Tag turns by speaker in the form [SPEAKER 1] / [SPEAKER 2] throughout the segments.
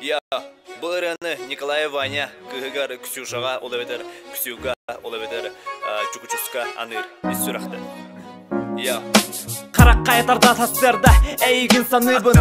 [SPEAKER 1] Я быраны Николай Ваня кыгар Ксюшага олабедер, Ксюга олабедер, Чукучуска аныр иссурахты. Я
[SPEAKER 2] Қараққа етарда тасырда әйгін саныбын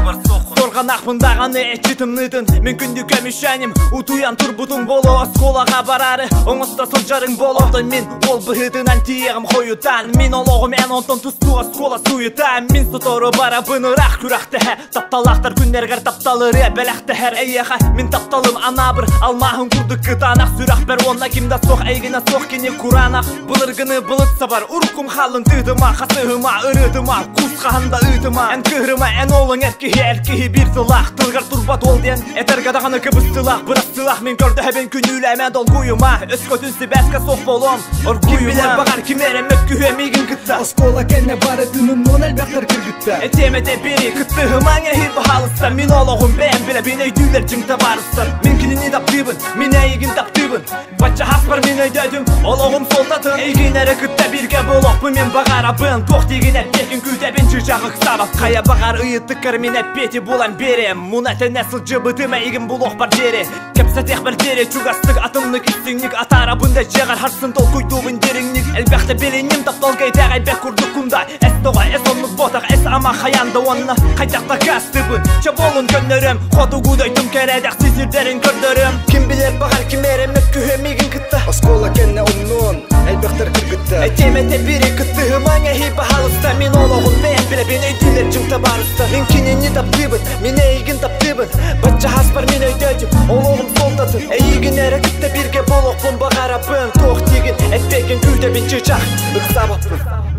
[SPEAKER 2] Сорған ақпындағаны әчетімнydын Мен күнді көмішәнім Утуян турбутун болу Сколаға барары Оңыста сол жарың болуды Мен ол бұхыдынан тиегім қойытан Мен ол оғым ән онтон тұстуға скола суетан Мен сұтору бара бұнырақ күрақты Тапталақтар күннергер тапталыры бәләқті әр әйеға Мен тапталым ана бір алмағын күрді күтанақ Сүрақ бәр онна кімда соқ әйгіна соқ кене күранақ Бұлыргыны бұлытса бар Ұрқым қалын тыдыма Қасығыма ұрыдыма Кусқағында үйтіма Ән күріма ән олың әркеге бір сылақ Тылғар тұрбат ол ден Әтергадағаны кібіс сылақ Бұрас сылақ мен көрді әбен күніләмен дол қойыма Өз көтінсі бәске соқ болом Кім білер бағар кемерем өккіге мейгін күтті
[SPEAKER 3] Оскола кәне бары түнім он әлбәқтір кіргітті
[SPEAKER 2] Әтемеде бері күттіғымаң әйір бағалыста Мен олығым бән біле бен өйділер жыңта барыстыр Мен күніне таптыбын, мен әйгін таптыбын Батча хаспар мен өйдәдім, олығым солтатын Әйгін әрі күтті бірге болоқпы мен бағарабын Тоқ деген әппекін күтәбен чыжағы қысабақ Қая бағар ұйытты кір мен әппеті болан берем Мұнаты нәсіл жыбытым әйгін бұлоқ бар жері Кәпсәтек бір дере чугастық атымны кістіңнік Атарабында жеғар харсын тол көйтуғын деріңнік Әлбәқті беленем таптал қайдақ әйбәк күрді күнда Әс тоға, әс онлық ботақ, әс ама қаянды онны Қайтақта кәстібін, чаболын көннерім Қоды күдайтым кәрәдәқ сезірдерін көрдірім
[SPEAKER 3] Кім білер бағар кемерем өккіге мейгін күтті Оскола кәне ұмнуын әлбәқтір кіргітті
[SPEAKER 2] Әтемете бірі күттіғымаң әйі бағалыста Мен олығын бән біле бен өйділер жыңта барыста Мен кенені таптыбын, мен әйгін таптыбын Батча хаспар мен өйдәдім, олығым солтатын Әйгін әрі күтті бірге болуқпын бағарабын Тоқ деген әтпеген күтәбен чыжақ Үқсабаппын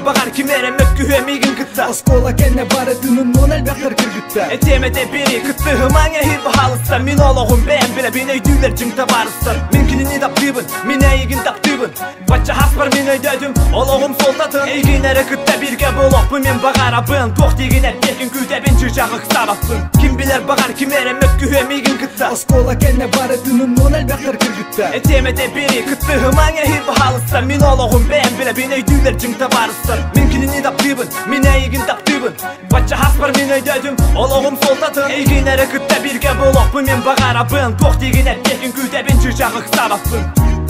[SPEAKER 2] Бағар кемерем өккіге мейгін күтті
[SPEAKER 3] Оскола кәне бары түнім он әлбәқтір кіргітті
[SPEAKER 2] Әтемеде бері күттіғымаң әйір бағалыста Мен олығым бән біле бен өйділер жыңта барыстыр Мен күніне таптыбын, мен әйгін таптыбын Батча хаспар мен өйдәдім, олығым солтатын Әйгін әрі күтті бірге болоқпы мен бағарабын Тоқ деген әппекін күтәбен чыжағы қысабаппын Кім білер бағар кемерем өккіге мейгін күтті
[SPEAKER 3] Оскола кәне бары түнім он әлбәқтір кіргітті
[SPEAKER 2] Әтемеде бері күттіғымаң әйір бағалыста Мен олығым бән біле бен өйділер жыңта барыстыр Мен күніне таптыбын, мен әйгін таптыбын Батча хаспар мен өйдәдім, олығым солтатын Әйгін әрі күтті бірге болоқпы мен бағарабын Тоқ деген әппекін күтәбен чыжағы қысабаппын